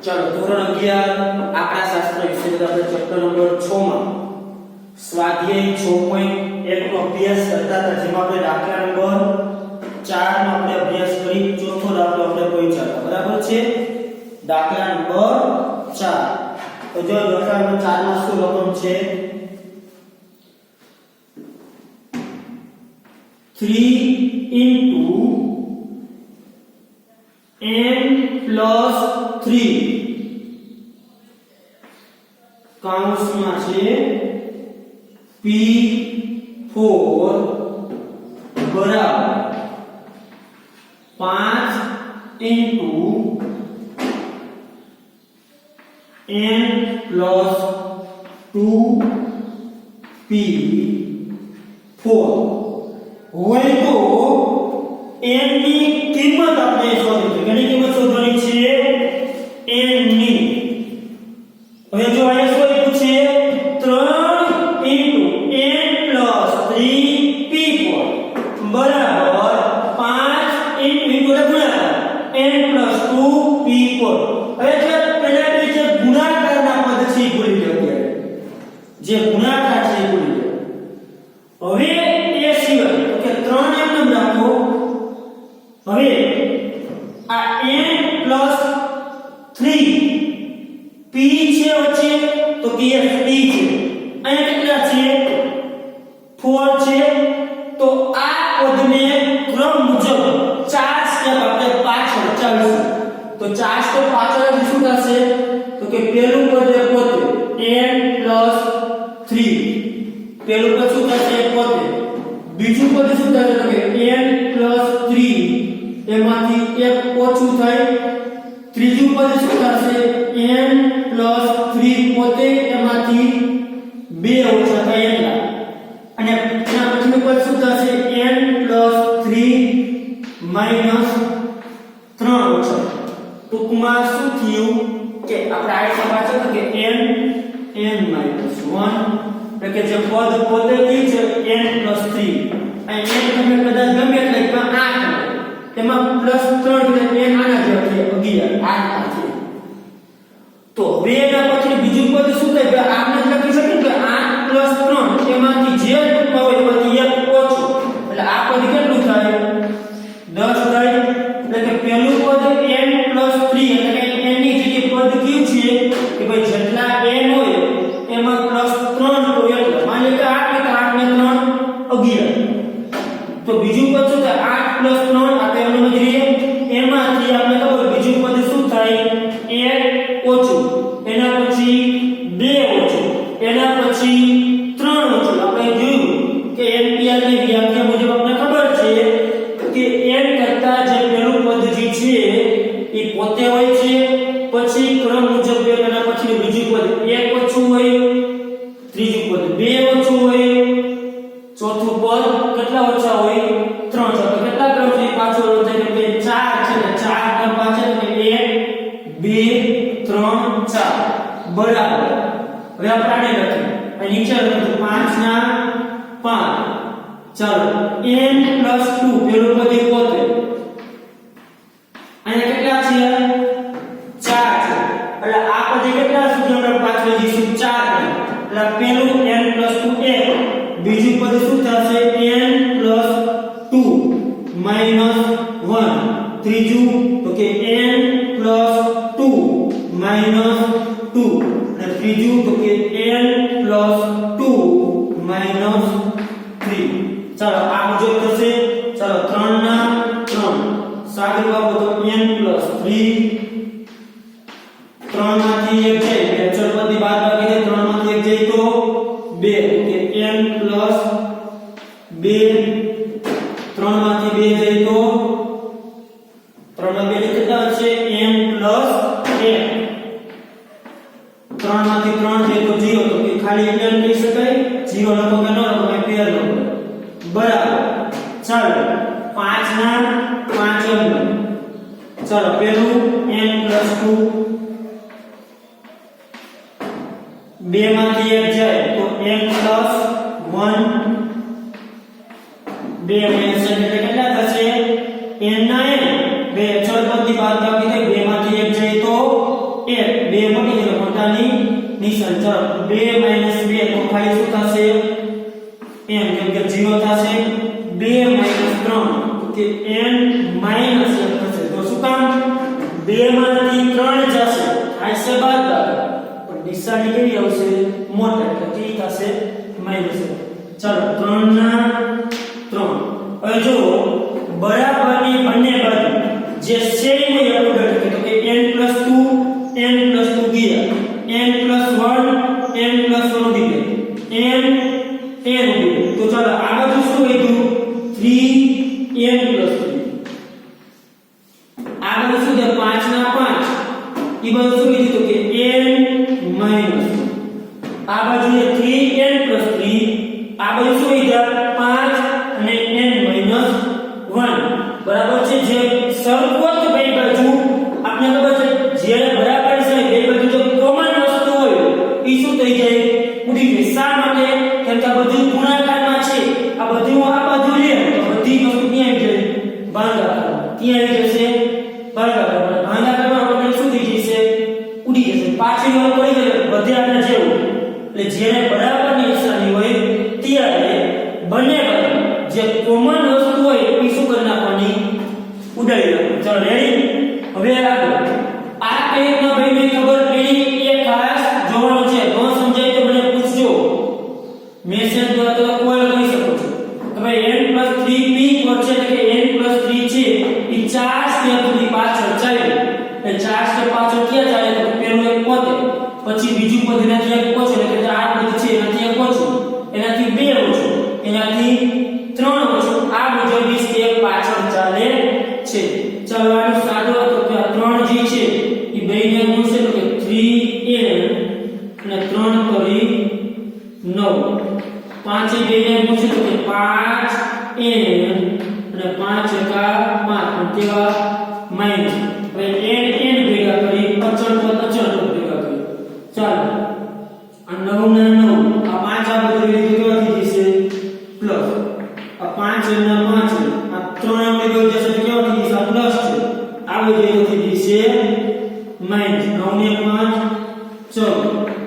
चलो ધોરણ 11 આંકડાશાસ્ત્ર વિષય આપણે ચેપ્ટર નંબર 6 માં સ્વાધ્યાય 6.1 નો અભ્યાસ કરતા હતા, જેમાં આપણે દાખલા નંબર 4 નો આપણે અભ્યાસ કરી ચોથો દાખલો આપણે પહોંચ્યા. બરાબર છે? દાખલા નંબર 4. તો જો દાખલા નંબર 4 માં શું રકમ છે? 3 into n plus 3 કાઉન્સમાં છે p4 બરાબર 5 into n plus 2p4 હોય તો n ની કિંમત આપણે શોધવી છે. કેની કિંમત શોધવાની છે? n ની. હવે જો અહીંયા શું આપ્યું છે? 3 into n plus 3p4 બરાબર 5 into ગુણાકાર n plus 2p4. હવે જે પહેલા જે ગુણાકારના પદ છે એ ભૂલી ગયો ત્યારે. જે ગુણાકાર છે એ ભૂલી ગયો. હવે એ સિવાય કે 3 એમ નામ રાખો. હવે આ n plus 3 p છે વચ્ચે તો p f p છે. અહીંયા કેટલા છે? 4 છે. તો આ પદને ક્રમ મુજબ 4 સ્ટેપ આપણે પાછળ ચાલશું. તો 4 સ્ટેપ પાછળ શું થશે? તો કે પહેલું પદ પોતે n plus 3 પહેલું પદ શું થશે? પોતે. બીજું પદ શું થશે? તો કે n plus 3 એમાંથી એક ઓછું થાય. ત્રીજું પદ શું થશે? n plus 3 પોતે એમાંથી 2 ઓછા થાય એટલા. અને એના પછીનું પદ શું થશે? n plus 3 minus 3 ઓછા. ટૂંકમાં શું થયું કે આપણે આ પાછળ કે n minus 1 એટલે કે જે પદ પોતે છે n plus 3 અને n તમે કદાચ ગમે એટલે 8 તેમાં પ્લસ 3 એટલે n આના જેવો છે 11 8 છે. તો હવે એના પછી બીજું પદ શું થાય કે આપણે લખી શકીએ કે 8 plus 3 એમાંથી જે ટૂંકમાં હોય એમાંથી એક ઓછું એટલે આ પદ કેટલું થાય? 10 થાય. એટલે કે પહેલું પદ n plus 3 એટલે કે n ની જગ્યાએ પદ કયું છે કે ભાઈ જેટલા n હોય એમાં પ્લસ 3 તો એટલે માની લો કે 8 ને 3 11. તો બીજું પદ શું થાય? 8 plus 3 આપણે એનું નજરીએ એમાંથી આપણે ખબર બીજું પદ શું થાય? 1 ઓછું. એના પછી 2 ઓછું. એના પછી 3 ઓછું. આપણે જોયું કે NPR ની વ્યાખ્યા મુજબ આપણે ખબર છે કે n કરતા જે પહેલું પદ જે છે એ પોતે હોય છે. પછી ક્રમ મુજબ એના પછી બીજું પદ 1 ઓછું હોય. ત્રીજું પદ 2 ઓછું હોય. ચોથું પદ કેટલા ઓછા હોય? 3 ઓછા. તો કેટલા ક્રમ છે પાછળ થાય કે 4 છે ને 4 ક્રમ પાછળ કે 1 2 3 4 બરાબર. હવે આપણે લખીએ અને નીચે લખીએ 5 ના 5. ચાલો n plus 2 પેલું પદ પોતે અહીંયા કેટલા છે? 4 છે. એટલે આ પદ કેટલા સુધી આપણે પાછળ જઈશું? 4 એટલે પેલું n plus 2 1. બીજું પદ શું થશે? n plus 2 minus 1. ત્રીજું તો કે n plus 2 minus 2. અને ત્રીજું તો કે n plus 2 minus 3. ચાલો આ મુજબ થશે. ચાલો 3 ના 3 સાગર બાબુ તો n plus 3 3 માંથી 1 જાય એટલે અચળ બાદ બાકી દે. 3 માંથી 1 જાય તો 2 કે n plus 2 3 માંથી 2 જાય તો 3 માં 2 કેટલા હશે? n plus 1. 3 માંથી 3 જાય તો 0. તો કે ખાલી n કહી શકાય. 0 લખો કે ન લખો કે પેર લખો બરાબર. ચાલો 5 ના 5 એમ. ચાલો પેલું n plus 2 2 માંથી 1 જાય તો n plus 1. 2 minus 1 એટલે કેટલા થશે? n ના n. 2 અચળ પદની બાદબાકી થાય 2 માંથી 1 જાય તો 1 નિશાન ચાલો 2 - 2 તો ખાલી શું થશે n કેમ કે 0 થશે 2 - 3 કે n - 1 થશે તો શું કામ 2 માંથી 3 જશે આશે બાદબાકી પણ નિશાની કેવી આવશે મોટા એટલે કેવી થશે -1 ચાલો 3 ના 3 હવે જો બરાબરની બંને બાજુ જે સેમ હોય આપણે લખીએ તો કે n + 2 n + 2 ગયા n + 1 n + 1 ઉડી ગયા n ઉડી તો ચાલો આ બાજુ શું વધ્યું 3 n + 3 આ બાજુ શું થયું 5 ના 5 ઈ બાજુ શું વધ્યું તો કે n - આ બાજુ 3n + 3 આ બાજુ શું વધ્યા 5 અને n - 1 બરાબર છે જે સરખોટ બે બાજુ આપણે ખબર છે જે બરાબર છે બે બાજુ જો કોમન વસ્તુ હોય ઈ શું થઈ જાય ઉડી જાય શા માટે કેમ કે આ બધું ગુણાકારમાં છે આ બધું આ બાજુ લે તો બધી વસ્તુ ક્યાં આવી જાય ભાગાકારમાં ક્યાં આવી જશે ભાગાકારમાં ભાગાકારમાં આપણે શું થઈ જશે ઉડી જશે પાછી વાર પડી ગયો બધે આપણે જેવું એટલે જ્યારે બરાબરની નિશાની હોય ત્યારે બંને બાજુ જે કોમન વસ્તુ હોય એ શું કરી નાખવાની ઉડાડી નાખો ચાલો રેડી હવે આગળ આ કઈ ન ભાઈને ખબર પડી એ ખાસ જોવાનું છે ન સમજાય તો મને પૂછજો મેસેજ દ્વારા તો કોલ કરી શકો છો કે ભાઈ n + 3p કોડ છે કે n + 3 છે એ 4 સ્ટેપ સુધી પાછળ ચાલે એ 4 સ્ટેપ પાછળ ક્યાં ચાલે તો પેલું એક પોતે પછી બીજું પદ એનાથી એક ઓછું એટલે કે 8 પદ છે એનાથી એક ઓછું એનાથી 2 ઓછું એનાથી 3 ઓછું આ મુજબ સ્ટેપ પાછળ ચાલે છે ચાલો આનો સાદો તો કે 3 જે છે એ બેને ગુણશે તો કે 3n અને 3 કરી 9 5 એ બેને ગુણશે તો કે 5n અને 5 એકા 5 પણ કેવા માઈનસ હવે n ભેગા કરી અચળ પદ ભેગા કરી ચાલો આ 9 ના 9 આ 5 આ બધું કેવા થઈ જશે પ્લસ આ 5 ના 5 આ 3 આપણે ગઈ જશે તો કેવા થઈ જશે પ્લસ છે આ બધું થઈ જશે માઈનસ 9 ને 5 ચલો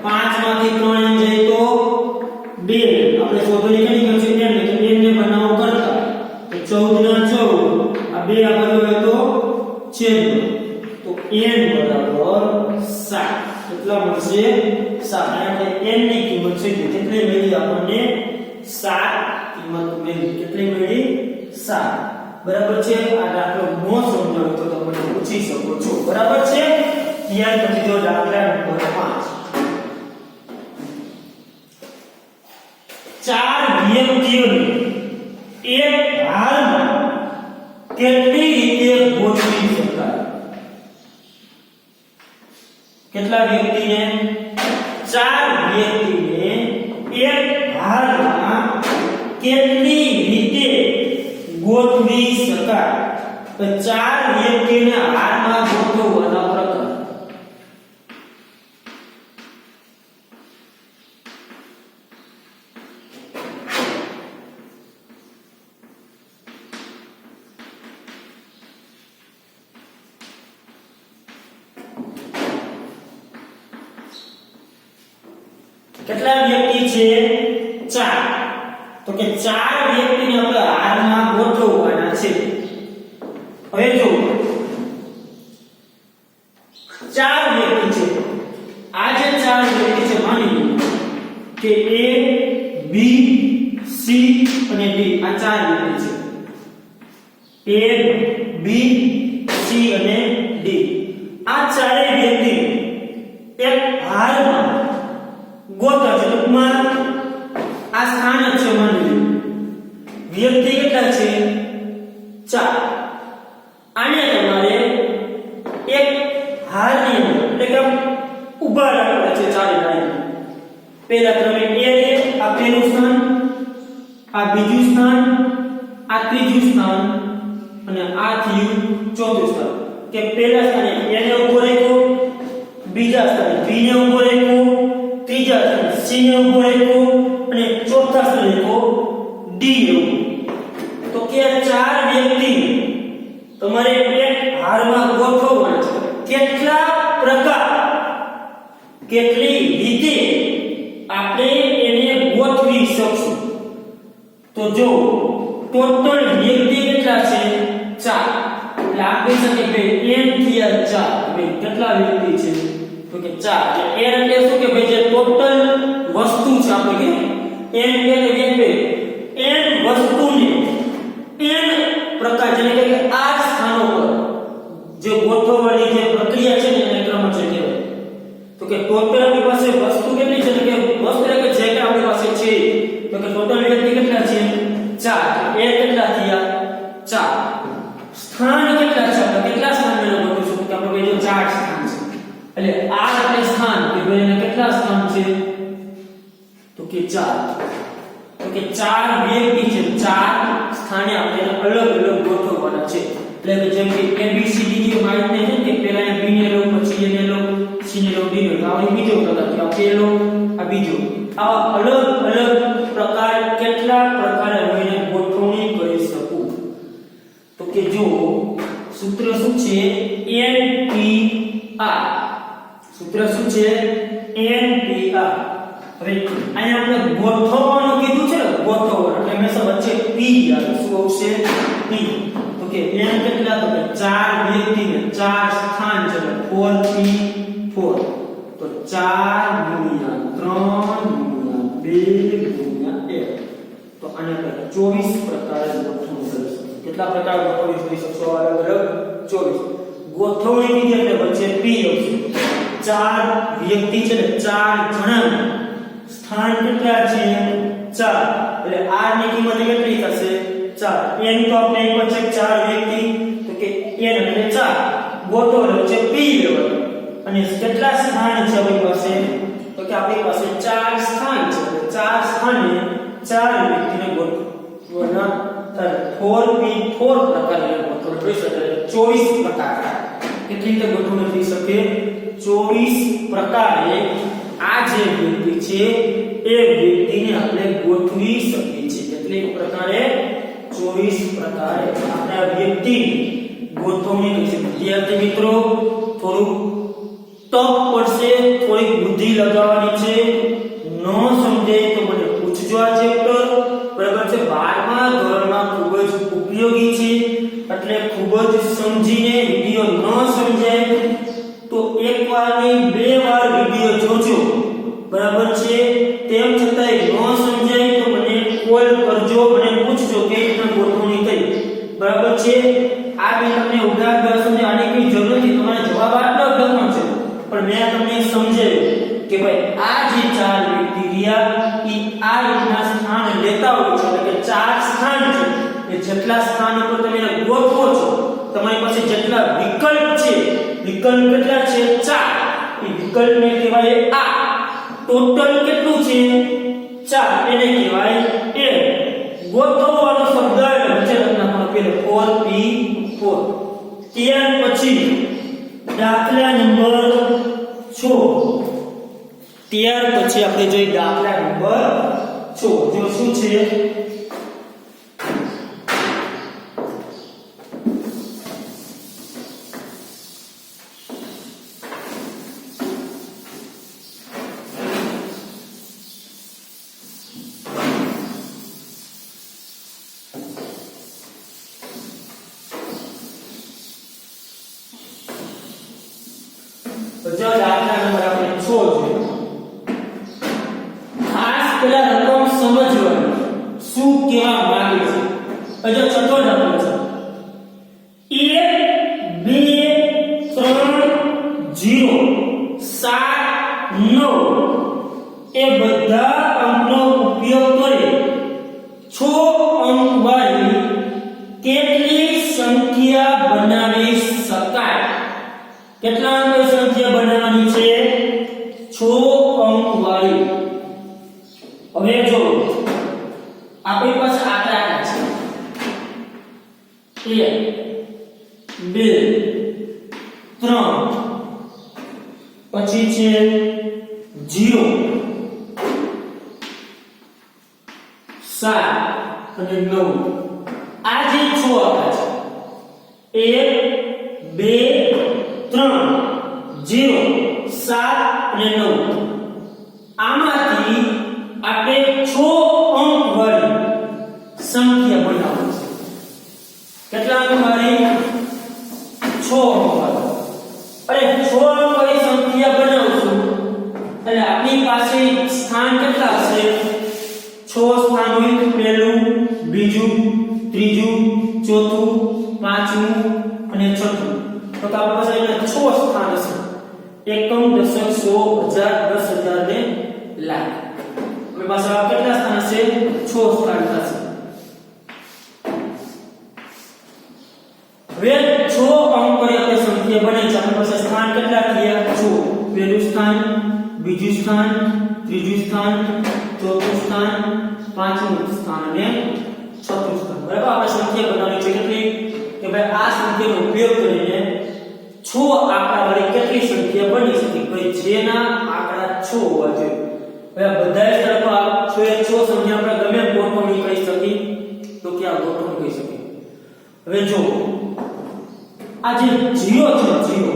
5 માંથી 3 એમ જાય તો 2 આપણે શોધવાની કઈ કરશે n ને તો n ને બનાવો કરતા તો 14 ના 14 આ 2 આ બાજુ હોય તો છેદ તો n બરાબર 7 કેટલા મળશે 7 એટલે n ની કિંમત છે કેટલી મળી આપણને 7 કિંમત મળી કેટલી મળી 7 બરાબર છે આ દાખલો નો સમજાવો તો તમે પૂછી શકો છો બરાબર છે ત્યાર પછી જો દાખલા નંબર 5 ચાર વ્યક્તિઓને એક હાલમાં કેટલી રીતે ગોઠવી શકાય કેટલા વ્યક્તિને ચાર વ્યક્તિને એક હાલમાં કેટલી રીતે ગોઠવી શકાય તો ચાર વ્યક્તિને હાલમાં ગોઠવવાના પ્રકાર કેટલા વ્યક્તિ છે ચાર તો કે ચાર વ્યક્તિને આપણે હારમાં ગોઠવવાના છે હવે જો ચાર વ્યક્તિ છે આ જે ચાર વ્યક્તિ છે માની લો કે A B C અને D આ ચાર વ્યક્તિ છે A B C અને D આ ચારેય વ્યક્તિ એક હારમાં ગોઠવા છે ટૂંકમાં આ સ્થાન જ છે માની લો વ્યક્તિ કેટલા છે ચાર આને તમારે એક હારની અંદર એટલે કે ઊભા રાખવા છે ચારે લાઈન પહેલા તમે A લે આ પહેલું સ્થાન આ બીજું સ્થાન આ ત્રીજું સ્થાન અને આ થયું ચોથું સ્થાન કે પહેલા સ્થાને A ને ઊભો રાખ્યો બીજા સ્થાને B ને ઊભો રાખ્યો ત્રીજા સ્થાને C ને ઊભો રાખ્યો અને ચોથા સ્થાને રાખ્યો D ને તો કે ચાર વ્યક્તિ તમારે એક હારમાં ગોઠવવાના છે કેટલા પ્રકાર કેટલી રીતે કેટલા વ્યક્તિ છે તો કે 4 n એટલે શું કે ભાઈ જે ટોટલ વસ્તુ છે આપણે કે n એટલે વ્યક્તિ n વસ્તુને n પ્રકાર જેને કે આ સ્થાનો પર જે ગોઠવવાની જે પ્રક્રિયા છે ને એને ક્રમચય કહેવાય તો કે ટોટલ આપણી પાસે વસ્તુ કેટલી છે કે વસ્તુ એટલે કે જે કે આપણી પાસે છે તો કે ટોટલ વ્યક્તિ કેટલા છે 4 એ કેટલા થયા 4 સ્થાન કેટલા છે આપણે કેટલા સ્થાન મેળવવા ગોઠવીશું કે આપણે જો 4 સ્થાન છે એટલે આ એટલે સ્થાન કે ભાઈ એને કેટલા સ્થાન છે તો કે 4 તો કે 4 વ્યક્તિ છે 4 સ્થાને આપણે અલગ અલગ ગોઠવવાના છે એટલે કે જેમ કે a b c d જે માહિતી છે કે પહેલા b ને લો પછી a ને લો c ને લો d ને લો આ બીજો પ્રકાર છે આ પહેલો આ બીજો આવા અલગ અલગ પ્રકાર કેટલા પ્રકારે હું એને ગોઠવણી કરી શકું તો કે જો સૂત્ર શું છે NPR સૂત્ર શું છે NPR હવે અહીંયા આપણે ગોઠવવાનું કીધું છે ને ગોઠવવાનું એટલે હંમેશા વચ્ચે p આવે શું આવશે p તો કે n કેટલા તો કે 4 વ્યક્તિને 4 સ્થાન છે 4 p 4 તો 4 ગુણ્યા 3 ગુણ્યા 2 ગુણ્યા 1 તો આને આપણે 24 પ્રકારે ગોઠવણી કરીશું કેટલા પ્રકાર ગોઠવણી કરી શકશો અલગ અલગ 24 ગોઠવણી કીધી એટલે વચ્ચે p આવશે 4 વ્યક્તિ છે ને 4 જણા સ્થાન કેટલા છે 4 એટલે r ની કિંમત કેટલી થશે 4 n તો આપણે એક વચ્ચે 4 વ્યક્તિ તો કે n એટલે 4 ગોઠવો વચ્ચે p લેવાનું અને કેટલા સ્થાન છે આપણી પાસે તો કે આપણી પાસે 4 સ્થાન છે એટલે 4 સ્થાને 4 વ્યક્તિને ગોઠવવાના 4p4 પ્રકારની ગોઠવણી થઈ શકે 24 પ્રકાર કેટલી રીતે ગોઠવણી થઈ શકે 24 પ્રકારે આ જે વ્યક્તિ છે એ વ્યક્તિને આપણે ગોઠવી શકીએ છીએ કેટલી પ્રકારે 24 પ્રકારે આપણે આ વ્યક્તિ ગોઠવણી કરી શકીએ વિદ્યાર્થી મિત્રો થોડું ટફ પડશે થોડી બુદ્ધિ લગાવવાની છે ન સમજે તો મને પૂછજો આ ચેપ્ટર બરાબર છે 12મા ધોરણમાં ખૂબ જ ઉપયોગી છે એટલે ખૂબ જ સમજીને વિડિયો ન સમજાય તો એકવાર નહીં બે વાર વિડિયો જોજો બરાબર છે તેમ છતાંય ન સમજાય તો મને કોલ કરજો મને પૂછજો કે રીતના ગોઠવણી થઈ બરાબર છે આ મેં તમને ઉદાહરણ સમજાવ્યું આની કોઈ જરૂર નથી તમારે જવાબ આટલો જ લખવાનો છે પણ મેં તમને સમજાવ્યું કે ભાઈ આ જે 4 વ્યક્તિ રહ્યા ઈ આ રીતના સ્થાન લેતા હોય છે એટલે કે 4 સ્થાન છે એ જેટલા સ્થાન ઉપર તમે ગોઠવો છો તમારી પાસે જેટલા વિકલ્પ છે વિકલ્પ કેટલા છે 4 એ વિકલ્પને કહેવાય આ ટોટલ કેટલું છે 4 એને કહેવાય એ ગોઠવવાનો શબ્દ વચ્ચે લખવાનો પેલો 4p4 ત્યાર પછી દાખલા નંબર 6 ત્યાર પછી આપણે જોઈએ દાખલા નંબર 6 જો શું છે તો જો દાખલા નંબર આપણે 6 છે ખાસ પેલા રકમ સમજવાની શું કહેવા માંગે છે અજો છઠ્ઠો દાખલો છે 1 2 3 0 7 9 એ બધા અંકનો ઉપયોગ કરી 6 અંક વાળી કેટલી સંખ્યા બનાવી શકાય કેટલા અંકની સંખ્યા બનાવવાની છે 6 અંક વાળી હવે જો આપણી પાસે આંકડા છે 1 2 3 પછી છે 0 7 અને 9 આ જે 6 આંકડા છે 1 2 3 0 7 અને 9 આમાંથી આપણે 6 અંક વાળી સંખ્યા બનાવવાની છે કેટલા અંક વાળી 6 અંક વાળી અરે 6 સ્થાન કેટલા હશે? 6 સ્થાન હોય, પહેલું, બીજું, ત્રીજું, ચોથું, પાંચમું અને છઠ્ઠું. તો આપણી પાસે અહીંયા 6 સ્થાન હશે. એકમ, દશક, સો, હજાર, 10,000 ને લાખ. આપણી પાસે આ કેટલા સ્થાન હશે? 6 સ્થાન થશે. હવે 6 અંક પર આપણે સંખ્યા બને છે. આપણી પાસે સ્થાન કેટલા થયા? 6. પહેલું સ્થાન, બીજું સ્થાન, ત્રીજું સ્થાન, ચોથું સ્થાન, પાંચમું સ્થાન અને છઠ્ઠું સ્થાન. બરાબર, આપણે સંખ્યા બનાવવાની છે કેટલી? કે ભાઈ આ સંખ્યાનો ઉપયોગ કરીને 6 આંકડા વાળી કેટલી સંખ્યા બની શકે? ભાઈ જેના આંકડા 6 હોવા જોઈએ. હવે આ બધા તરફ આ 6 સંખ્યા આપણે ગમે ગોઠવણી કરી શકી તો કે આ ગોઠવણી કરી શકી. હવે જો આ જે 0 છે, 0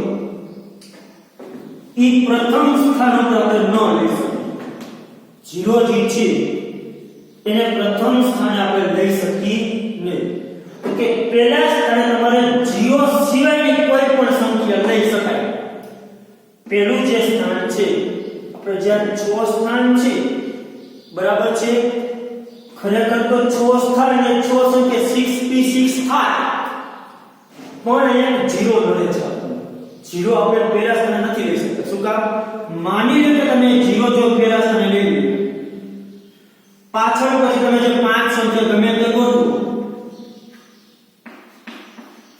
ઈ પ્રથમ સ્થાન ઉપર આપણે ન લઈ શકીએ. 0 જે છે એને પ્રથમ સ્થાને આપણે લઈ શકીએ નહીં. તો કે પહેલા સ્થાને તમારે 0 સિવાયની કોઈ પણ સંખ્યા લઈ શકાય. પહેલું જે સ્થાન છે આપણે જ્યાં 6 સ્થાન છે, બરાબર છે, ખરેખર તો 6 સ્થાન અને 6 સંખ્યા 6p6 થાય, પણ અહીંયા 0 મળે છે. 0 આપણે પહેલા સ્થાને નથી લઈ શકતા. શું કામ? માની લો કે તમે 0 જો પહેલા સ્થાને લઈ લો, પાછળ પછી તમે જે 5 સંખ્યા ગમે તે ગોઠવો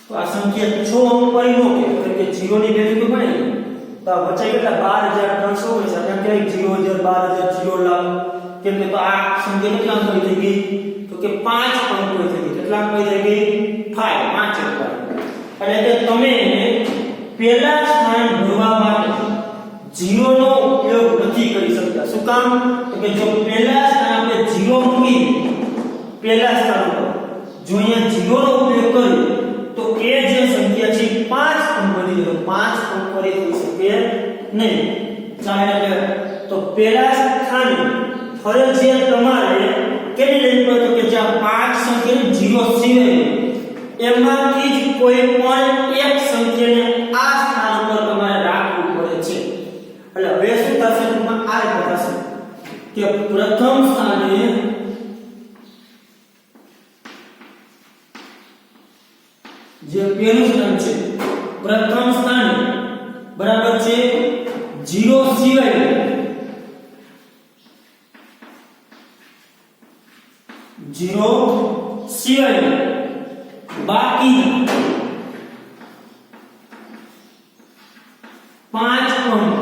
તો આ સંખ્યા 6 અંક પર નો કે 0 ની વેલ્યુ તો મળે. તો આ વચ્ચે કેટલા 12300 હોય છે. આપણે કઈ 0,000, 12,000, 0 લાખ કેમ કે તો આ સંખ્યા કેટલા અંક થઈ ગઈ? તો કે 5 અંક થઈ ગઈ. કેટલા અંક થઈ ગઈ? 5, 5 અંક. એટલે કે તમે પહેલા સ્થાન ભરવા માટે 0 નો ઉપયોગ નથી કરી શકતા. શું કામ? તો કે જો પહેલા સ્થાન આપણે 0 મૂકી પહેલા સ્થાન પર, જો અહીંયા 0 નો ઉપયોગ કરીએ તો એ જે સંખ્યા છે 5 અંક બની જાય. 5 અંક પર થઈ શકે નહીં. ચાલે તો પહેલા સ્થાને ફરજિયાત તમારે કેવી લેવી પડે? તો કે જ્યાં 5 સંખ્યા 0 સિવાય એમાંથી જ કોઈ પણ એક સંખ્યાને આ સ્થાન પર તમારે રાખવું પડે છે. એટલે હવે શું થશે? આ રીતે થશે કે પ્રથમ સ્થાને જે પહેલું સ્થાન છે, પ્રથમ સ્થાને બરાબર છે 0 સિવાય 0 સિવાય બાકી 5 અંક,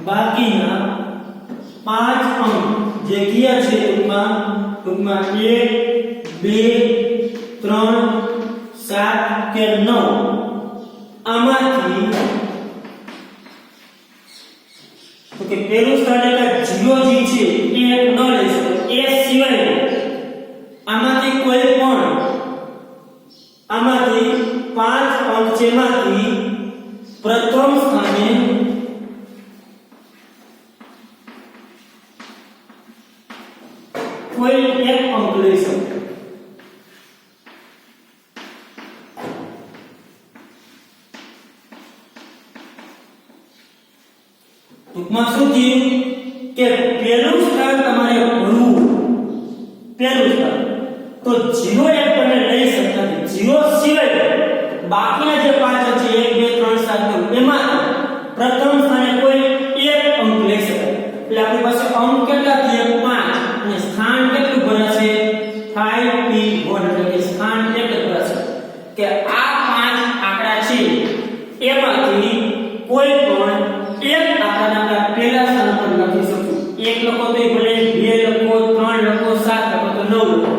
બાકીના 5 અંક જે કયા છે ટૂંકમાં 1 2 3 7 કે 9 આમાંથી તો કે પહેલું સ્થાન એટલે 0 જે છે એ ન લઈ શકો. એ સિવાય આમાંથી કોઈ પણ આમાંથી 5 અંક જેમાંથી પ્રથમ સ્થાને કોઈ એક અંક લઈ શકે. ટૂંકમાં શું થયું કે પહેલું સ્થાન તમારે ભરવું, પહેલું સ્થાન તો 0 એક તમે લઈ શકતા નથી. 0 સિવાય બાકીના જે 5 છે 1 2 3 7 એમાં પ્રથમ સ્થાને કોઈ એક અંક લઈ શકાય. એટલે આપણી પાસે અંક કેટલા થયા? 5 અને સ્થાન કેટલું ભરાશે? 5p1. એટલે કે સ્થાન કેટલું ભરાશે કે આ 5 આંકડા છે એમાંથી કોઈ પણ એક આંકડાના પહેલા સ્થાન પર લખી શકું. એક લખો તો ભલે, 2 લખો, 3 લખો, 7 લખો તો 9 લખો.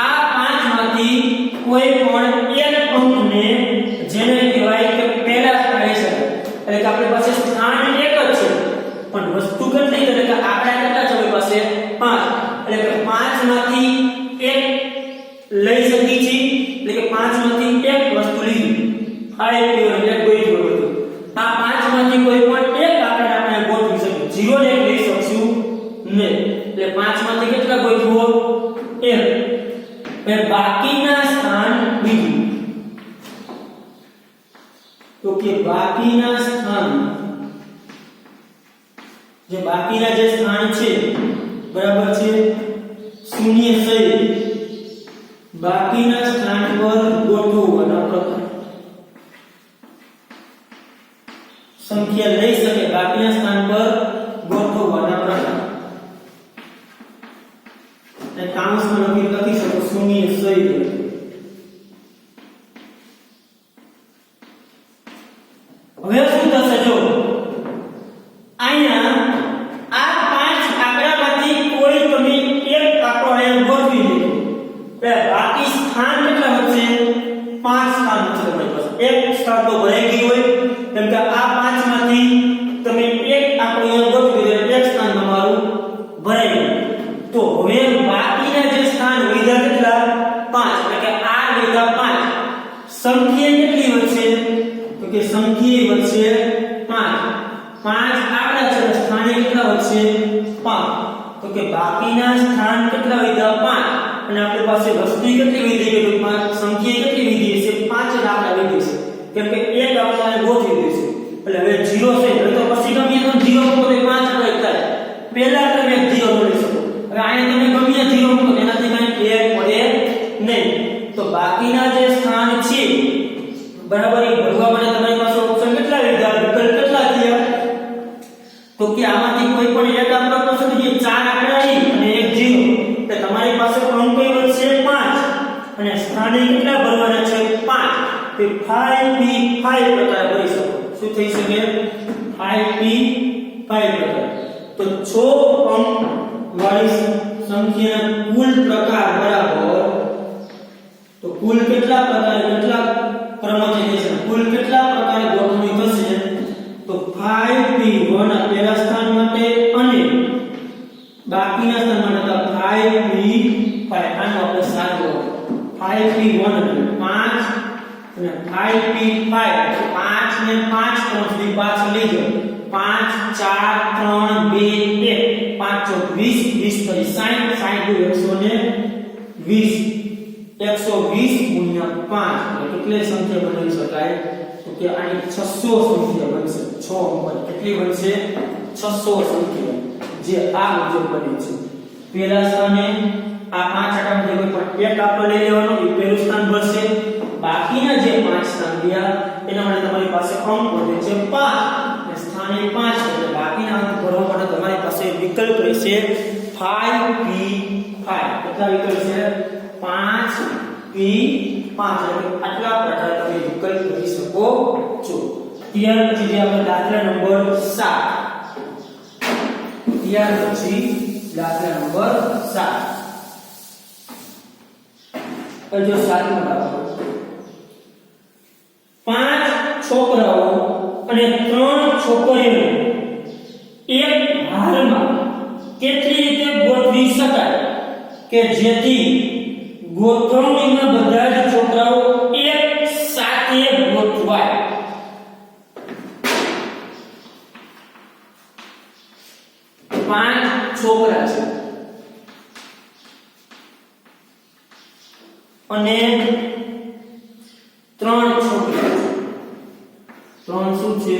આ 5 માંથી કોઈ પણ એક અંકને જેને કહેવાય કે પહેલા સ્થાને છે. એટલે કે આપણી પાસે સ્થાન એક જ છે પણ વસ્તુ કેટલી છે? એટલે કે આંકડા કેટલા છે આપણી પાસે? 5. એટલે કે 5 માંથી એક લઈ શકી છીએ. એટલે કે 5 માંથી એક વસ્તુ લીધી. આ એક એટલે કોઈ જોડો. આ 5 માંથી કોઈ પણ એક આંકડા આપણે ગોઠવી શકીએ. 0 ને લઈ શકશું નહીં. એટલે 5 માંથી કેટલા ગોઠવો? 1. હવે બાકીના સ્થાન બીજું તો કે બાકીના સ્થાન જે બાકીના જે સ્થાન છે બરાબર છે શૂન્ય સહિત બાકીના સ્થાન પર ગોઠવવાના પ્રકાર સંખ્યા લઈ શકે બાકીના સ્થાન પર ગોઠવવાના પ્રકાર અને કાઉન્સમાં લખી શકો શૂન્ય સહિત હવે શું થશે જો અહીંયા આ પાંચ આંકડામાંથી કોઈ તમે એક આંકડો અહીંયા ગોઠવી દો એટલે બાકી સ્થાન કેટલા વધશે પાંચ સ્થાન વધશે તમારી પાસે એક સ્થાન તો ભરાઈ ગયું હોય કેમ કે આ પાંચમાંથી તમે એક આંકડો અહીંયા ગોઠવી દો એક સ્થાન તમારું ભરાઈ ગયું તો હવે બાકીના જે સ્થાન વધ્યા કેટલા પાંચ એટલે કે આ વધ્યા પાંચ સંખ્યા કેટલી વધશે તો કે સંખ્યા વધશે 5 આંકડા છે સ્થાને કેટલા વધશે 5 તો કે બાકીના સ્થાન કેટલા વધ્યા 5 અને આપણી પાસે વસ્તુ કેટલી વધી ગઈ તો સંખ્યા કેટલી વધી છે 5 જ આંકડા વધી છે કેમ કે એક આંકડાને ગોઠવી દઈશું એટલે હવે 0 છે એટલે તો પછી ગમે તો 0 મૂકો તો 5 આંકડા થાય પહેલા તમે 0 મળી શકો હવે અહીંયા તમે ગમે 0 મૂકો એનાથી કઈ ફેર પડે નહીં તો બાકીના જે સ્થાન છે બરાબર એ ભરવા માટે તમારી પાસે ઓપ્શન કેટલા લીધા વિકલ્પ કેટલા થયા તો કે આમાંથી કોઈ પણ એક આંકડો પસંદ કરીએ ચાર આંકડા અને એક 0 એટલે તમારી પાસે અંક કઈ વધશે 5 અને સ્થાને કેટલા ભરવાના છે 5 તે 5p5 પ્રકાર ભરી શકો શું થઈ શકે 5p5 પ્રકાર તો 6 અંક વાળી સંખ્યાના કુલ પ્રકાર બરાબર તો કુલ કેટલા પ્રકાર કેટલા ક્રમથી થશે કુલ કેટલા પ્રકારે ગોઠવણી થશે તો 5p1 પહેલા સ્થાન માટે અને બાકીના સ્થાન માટે 5p5 આનો આપણે સારો 5p1 એટલે 5 અને 5p5 5 ને 5 ત્રણ સુધી પાછળ લઈ જાઓ 5 4 3 2 1 5 ચોક 20 20 પછી 60 60 120 120 ગુણ્યા 5 કેટલી સંખ્યા બનાવી શકાય તો કે આની 600 સંખ્યા બનશે 6 અંક કેટલી બનશે 600 સંખ્યા જે આ મુજબ બની છે પહેલા સ્થાને આ 5 આંકડામાંથી કોઈ પણ એક આંકડો લઈ લેવાનો એ પહેલું સ્થાન ભરશે બાકીના જે 5 સ્થાન રહ્યા એના માટે તમારી પાસે અંક વધે છે 5 અને સ્થાને 5 છે એટલે બાકીના અંક ભરવા માટે તમારી પાસે વિકલ્પ રહેશે 5p5 કેટલા વિકલ્પ છે 5p5 આટલા પ્રકારે તમે વિકલ્પ લખી શકો છો ત્યાર પછી જે આપણે દાખલા નંબર 7 ત્યાર પછી દાખલા નંબર 7 જો 7 દાખલો 5 છોકરાઓ અને 3 છોકરીઓ એક હારમાં કેટલી રીતે ગોઠવી શકાય કે જેથી ગોઠવણીમાં બધા જ છોકરાઓ એક સાથે ગોઠવાય પાંચ છોકરા છે અને 3 છોકરા છે 3 શું છે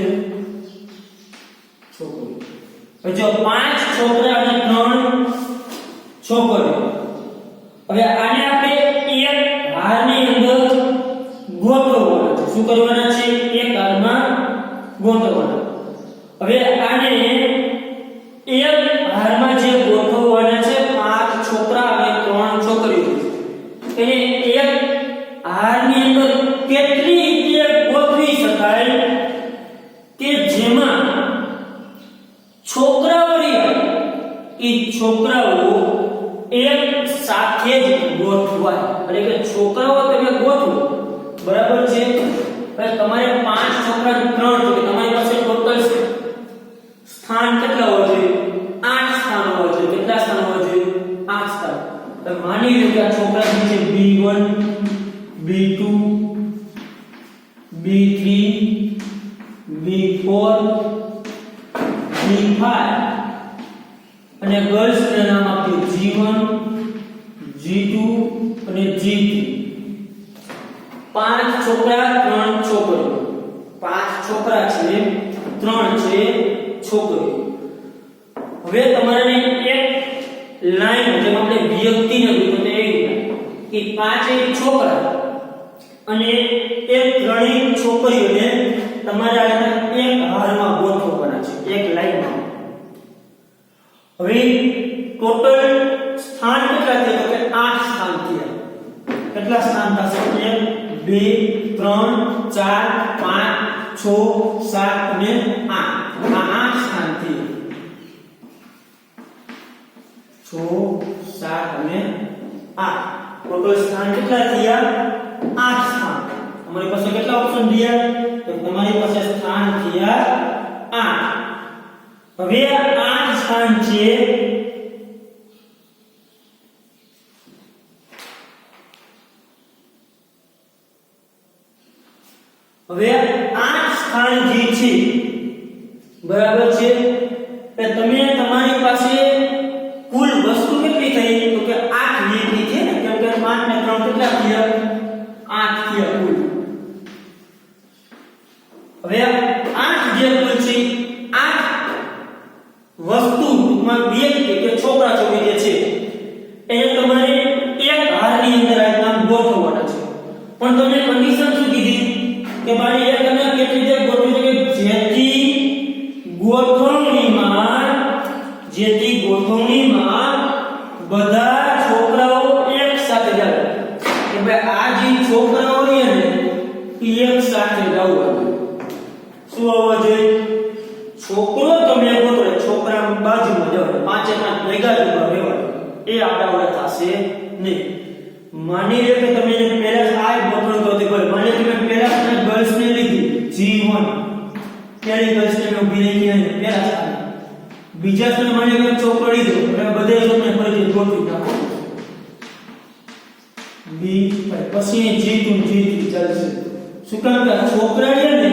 છોકરી જો 5 છોકરા અને 3 છોકરીઓ હવે આને આપણે એક હારની અંદર ગોઠવવાના છે શું કરવાના છે એક હારમાં ગોઠવવાના હવે આને એક હારમાં જે ગોઠવવાના છે 5 છોકરા અને 3 છોકરીઓ એને એક હારની અંદર કેટલી રીતે ગોઠવી શકાય કે જેમાં છોકરાઓ એ છોકરાઓ એક સાથે જ ગોઠવાય એટલે કે છોકરાઓ તમે ગોઠવો બરાબર છે હવે તમારે 5 છોકરા 3 તો તમારી પાસે ટોટલ સ્થાન કેટલા હોવા જોઈએ 8 સ્થાન હોવા જોઈએ કેટલા સ્થાન હોવા જોઈએ 8 સ્થાન તો માની લો કે આ છોકરા છે B1 B2 B3 B4 B5 અને ગર્લ્સ ને નામ આપ્યું G1 G2 અને G3 પાંચ છોકરા 3 છોકરીઓ 5 છોકરા છે 3 છે છોકરીઓ એ પાંચેય છોકરા અને એ ત્રણેય છોકરીઓને તમારે આ એક હારમાં ગોઠવવાના છે, એક લાઈનમાં. હવે ટોટલ સ્થાન કેટલા થયા? તો કે 8 સ્થાન થયા. કેટલા સ્થાન થશે? 1 2 3 4 5 6 7 અને 8. આ 8 સ્થાન થયા. 6 7 અને 8. ટોટલ સ્થાન કેટલા થયા? 8 સ્થાન. તમારી પાસે કેટલા ઓપ્શન રહ્યા? તો તમારી પાસે સ્થાન થયા 8. હવે આ 8 સ્થાન છે હવે 8 સ્થાન જે છે બરાબર છે કે તમે તમારી પાસે કુલ વસ્તુ કેટલી થઈ? તો કે 8 લીટી છે ને, કેમ કે 5 ને 3 કેટલા થયા? 8 થયા કુલ. હવે 8 જે કુલ છે 8 વસ્તુમાં વ્યક્તિ કે છોકરા છોકરી જે છે એને તમારે એક હારની અંદર આ નામ ગોઠવવાના છે. પણ તમને કન્ડિશન શું કીધી કે મારે એક અને કેટલી રીતે ગોઠવી છે કે જેથી ગોઠવણીમાં બધા છોકરાઓ એક સાથે જાય. કે ભાઈ આ જે છોકરાઓ છે ને એ એક સાથે જવું. શું આવવા જોઈએ? છોકરો તમે ગોઠવે, છોકરા બાજુમાં જવાય, પાંચે પાંચ ભેગા જ ઉભા રહેવાય. એ આડાવડા થશે નહીં. માની લો કે તમે એને પહેલા આ ગોઠવણ તો હતી, માની લો તમે પહેલા તમે ગર્લ્સ ને લીધી G1, પહેલી ગર્લ્સ ને ઊભી રહી અને પહેલા સ્થાને. બીજા સ્થાને માની લો છોકરો લીધો, એટલે બધે તમને ફરીથી ગોઠવી નાખો. B5 પછી G2 G3 ચાલશે. શું કામ કે છોકરા છે ને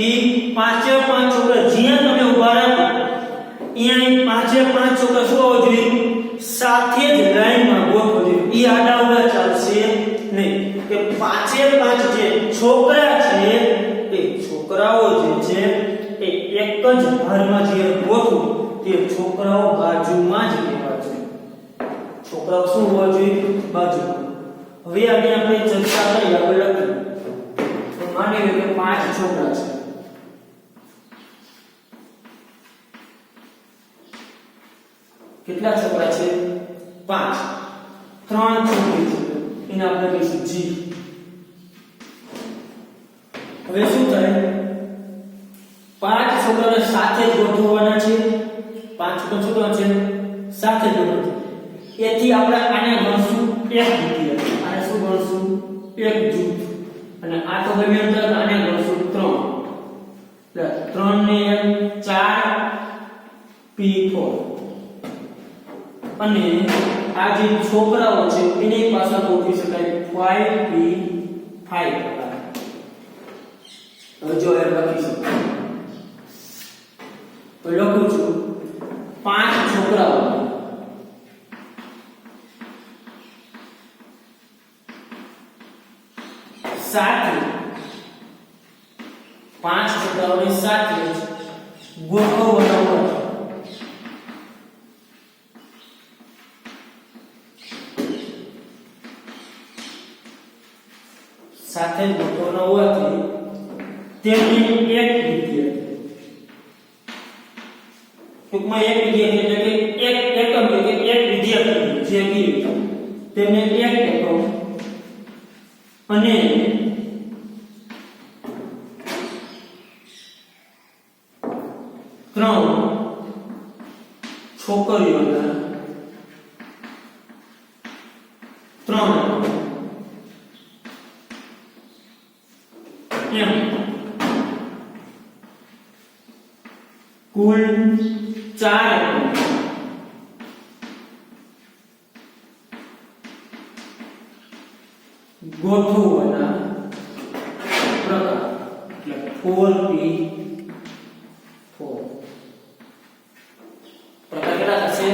એ પાંચે પાંચ છોકરા જ્યાં તમે ઉભા રાખો અહીંયા પાંચે પાંચ છોકરા શું હોવા જોઈએ? સાથે જ લાઈનમાં ગોઠવો જોઈએ. એ આડાઅવળા ચાલશે નહીં. કે પાંચે પાંચ જે છોકરા છે એ છોકરાઓ જે છે એ એક જ હારમાં જે ગોઠવો તે છોકરાઓ બાજુમાં જ રહેવા જોઈએ. છોકરાઓ શું હોવા જોઈએ? બાજુમાં. હવે આપણે ચર્ચા કરી આગળ લખીએ. તો માની લો કે 5 છોકરા છે. કેટલા છોકરા છે? 5. 3 છોકરી છે, એને આપણે કહીશું G. હવે શું થાય? 5 છોકરાને સાથે જ ગોઠવવાના છે. 5 છોકરા છે સાથે જ ગોઠવવાના. એથી આપણે આને ગણશું એક દ્વિતીય, આને શું ગણશું? એક જૂથ. અને આ તો ગમે અંતર, આને ગણશું 3. એટલે 3 ને 4 P4. અને આ જે છોકરાઓ છે એની પાછળ ગોઠવી શકાય 5P5. હવે જો એ લખીશું તો લખું છું 5 છોકરાઓ સાથે 5 છોકરાઓની સાથે ગોઠવવાના હોય. સાથે ગોઠવવાના હોવાથી તેમની એક દ્વિતીય, ટૂંકમાં એક દ્વિતીય એટલે કે એક એકમ કે એક વિધેય જે કીધું તેમને એક એકમ અને ત્રણ છોકરીઓના 3 એમ કુલ 4 ગોઠવવાના પ્રકાર એટલે 4P4 પ્રકાર કેટલા થશે?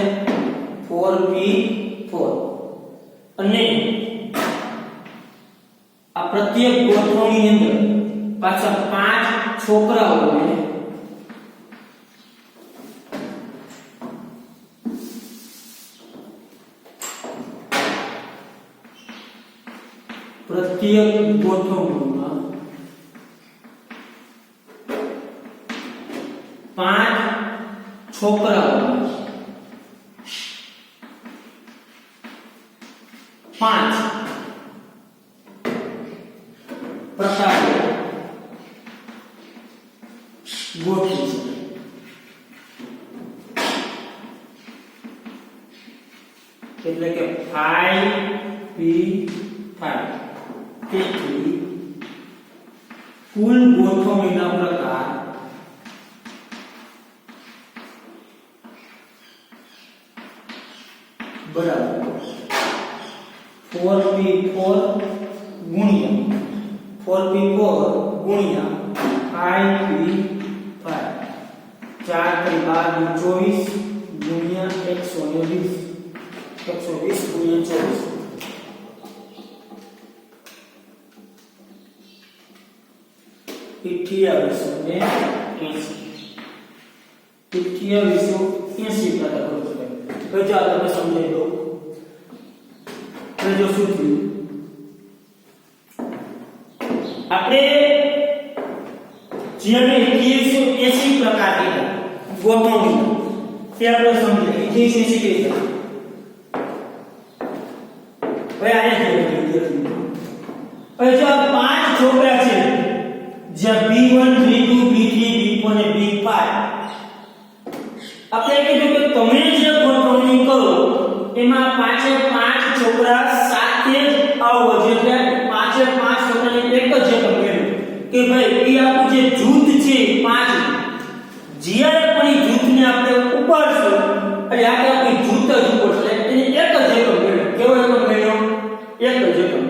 4P4. અને આ પ્રત્યેક ગોઠવણીની અંદર પાછા 5 છોકરાઓને એકકીય ગોઠવણીમાં 5 છોકરાઓ 5 પ્રકારે ગોઠવી છે. એટલે કે 5p5. તેથી કુલ ગોઠવણીના પ્રકાર 4p4 ગુણ્યા 5p5 4 12 24 ગુણ્યા 120 ગુણ્યા 2880 પ્રકાર કરો. તો ચાલો તમે સમજાવી દો. જો શું થયું, આપણે જે 2880 પ્રકાર કીધા ગોઠવણી તે આપણે સમજીએ. 2880 કીધા હવે આને જોઈએ. હવે જો આ 5 છોકરા છે જ્યાં B1 B2 B3 B4 અને B5 આપણે કીધું કે તમે જે ગોઠવણી કરો એમાં 5 છોકરા સાથે જ આવવો જોઈએ. એટલે 5 છોકરાને એક જ એકમ મેળવો કે ભાઈ એ આપણું જે જૂથ છે 5 જ્યારે પણ જૂથને આપણે ઉપાડશું એટલે આપણે જૂથ જ ઉપડશે. એને એક જ એકમ મેળવો. કેવો એકમ મેળવો? એક જ એકમ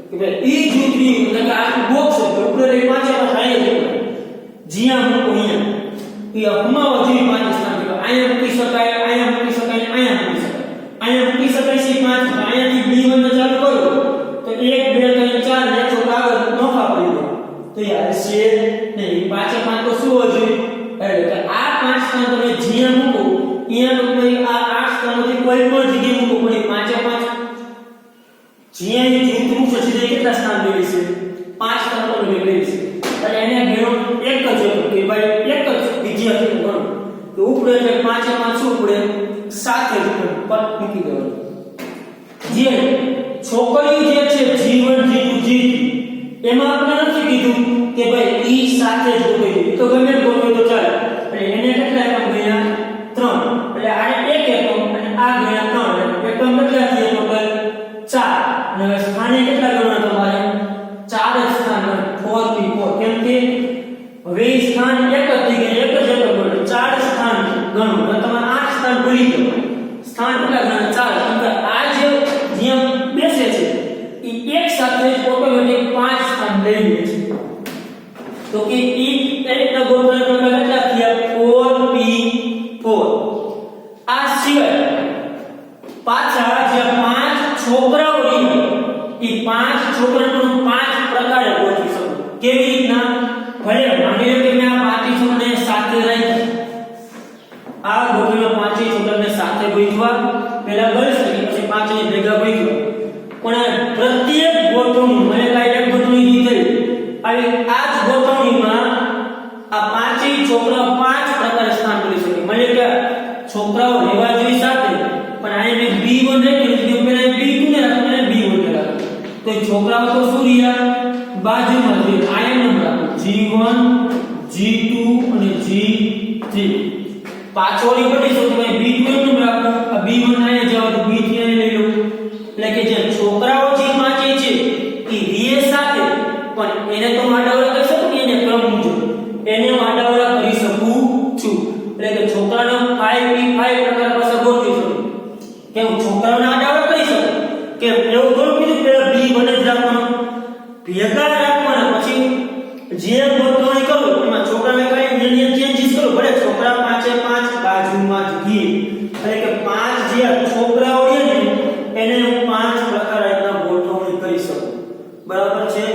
કે ભાઈ ઈ જૂથની એટલે કે આ બોક્સ છે ઉપર એ 5 થાય છે જ્યાં મૂકો અહીંયા એ હુમાવો જેવી 5 સ્થાન છે. અહીંયા મૂકી શકાય, અહીંયા મૂકી શકાય, અહીંયા મૂકી શકાય. અહીંયા મૂકી શકાય છે 5. અહીંયાથી B1 ને ચાલુ કરો તો 1 2 3 4 ને છોકરા આગળ નોખા પડી જાય તો યાર છે નહીં. 5 તો શું હોય જોઈએ? એટલે કે આ 5 સ્થાન તમે જ્યાં મૂકો અહીંયા તો કોઈ આ 8 સ્થાનોથી કોઈ પણ જગ્યાએ મૂકો પણ 5 જ્યાં જૂથ મૂકશે સીધા કેટલા સ્થાન મેળવી છે? 5 સ્થાન તો મેળવી છે. એટલે એને ગણો એક જ કે ભાઈ એક જ વિદ્યાર્થી ગણો તો ઉપડે એટલે 5 શું ઉપડે? સાથે જ પટ મૂકી દેવાનું. જે છોકરીઓ જે છે G1 G2 G3 એમાં આપણે નથી કીધું કે ભાઈ ઈ સાથે જ ગોઠવી તો ગમે ગોઠવે તો ચાલે. એટલે એને કેટલા એકમ ગયા? 3. એટલે આને એક એકમ અને આ ગયા 3. એકમ કેટલા થયા ટોટલ? 4. અને સ્થાને કેટલા ગણવા તમારે? 4 જ સ્થાન 4p4. કેમ કે હવે ઈ સ્થાન એક જ થઈ ગયા, એક જ એકમ ગણો 4 સ્થાન ગણો તો તમારે 8 સ્થાન ભૂલી જાવ. સ્થાન કેટલા ગણો? 4. કેમ કે આ જે જ્યાં બેસે છે ઈ એક સાથે ઓટોમેટિક 5 સ્થાન લઈ લે છે. તો કે ઈ એકના ગોઠવણીના કેટલા થયા? 4p4. આ સિવાય પાછા જે 5 છોકરાઓ હોય ઈ 5 છોકરાનું 5 પ્રકારે ગોઠવી શકો. કેવી રીતના? ભલે માની લો કે મેં આ 5 છોકરાને સાથે રાખી આ ગોઠવણીમાં 5 છોકરાને સાથે ગોઠવા પહેલા ગર્લ્સ પછી 5 ને ભેગા ગોઠવા પણ પ્રત્યેક ગોઠવણી મને કાઈ એક ગોઠવણી દીધી આવી આ જ ગોઠવણીમાં આ 5 છોકરા 5 પ્રકારે સ્થાન કરી શકે. મને કે છોકરાઓ રહેવા જોઈએ સાથે પણ આ મેં B1 રાખ્યું એટલે પેલા B2 ને રાખ્યું અને B1 ને રાખ્યું તો છોકરાઓ તો શું રહ્યા? બાજુમાં છે. આ નામ રાખો G1 G2 અને G3. પાછોડી પડી તો તમે B2 નું રાખો આ B1 આયા જાવ તો B3 ને લઈ લો. એટલે કે જે છોકરાઓ જે 5 છે એ રીએ સાથે પણ એને તો આડાવડા કરી શકું કે એને ક્રમ મુજબ એને આડાવડા કરી શકું છું. એટલે કે છોકરાનો 5p5 પ્રકાર પાસે ગોઠવી શકું. કેમ છોકરાઓને આડાવડા કરી શકું કે એવું થોડું કીધું પેલા B1 જ રાખવાનું ભેગા રાખવાના પછી જે ગોઠવણી કરો એમાં છોકરાને કઈ નિયમ ચેન્જીસ કરો. ભલે છોકરા 5 બાજુમાં જ ગઈ એટલે કે 5 જે છોકરાઓ છે ને એને હું 5 પ્રકારના ગોઠવણી કરી શકું. બરાબર છે?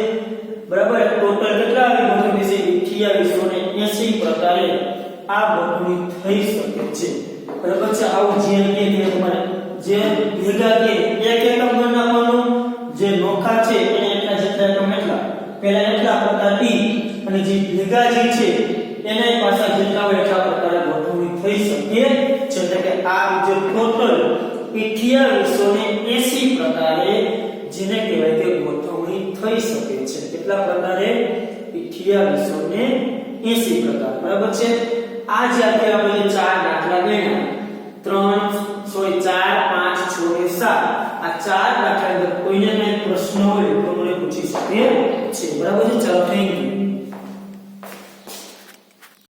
બરાબર. ટોટલ કેટલા આવી ગોઠવણી છે? 2880 પ્રકારે આ ગોઠવણી થઈ શકે છે. બરાબર છે? આવું જે કે તમારે જે ભેગા કે એક એકમ નાખવાનું જે નોખા છે એને એટલા એકમ એટલા પહેલા એટલા પ્રકાર p અને જે ભેગા જે છે એના પાછા જેટલા હોય એટલા પ્રકારે ગોઠવણી થઈ શકે છે એટલે કે આ જે ટોટલ 2880 પ્રકારે જેને કહેવાય કે ગોઠવણી થઈ શકે છે કેટલા પ્રકારે 2880 પ્રકાર બરાબર છે આ જે આપણે ચાર દાખલા ગણ્યા 3 4 5 6 7 આ ચાર દાખલા અંદર કોઈને કઈ પ્રશ્ન હોય તો મને પૂછી શકે છે બરાબર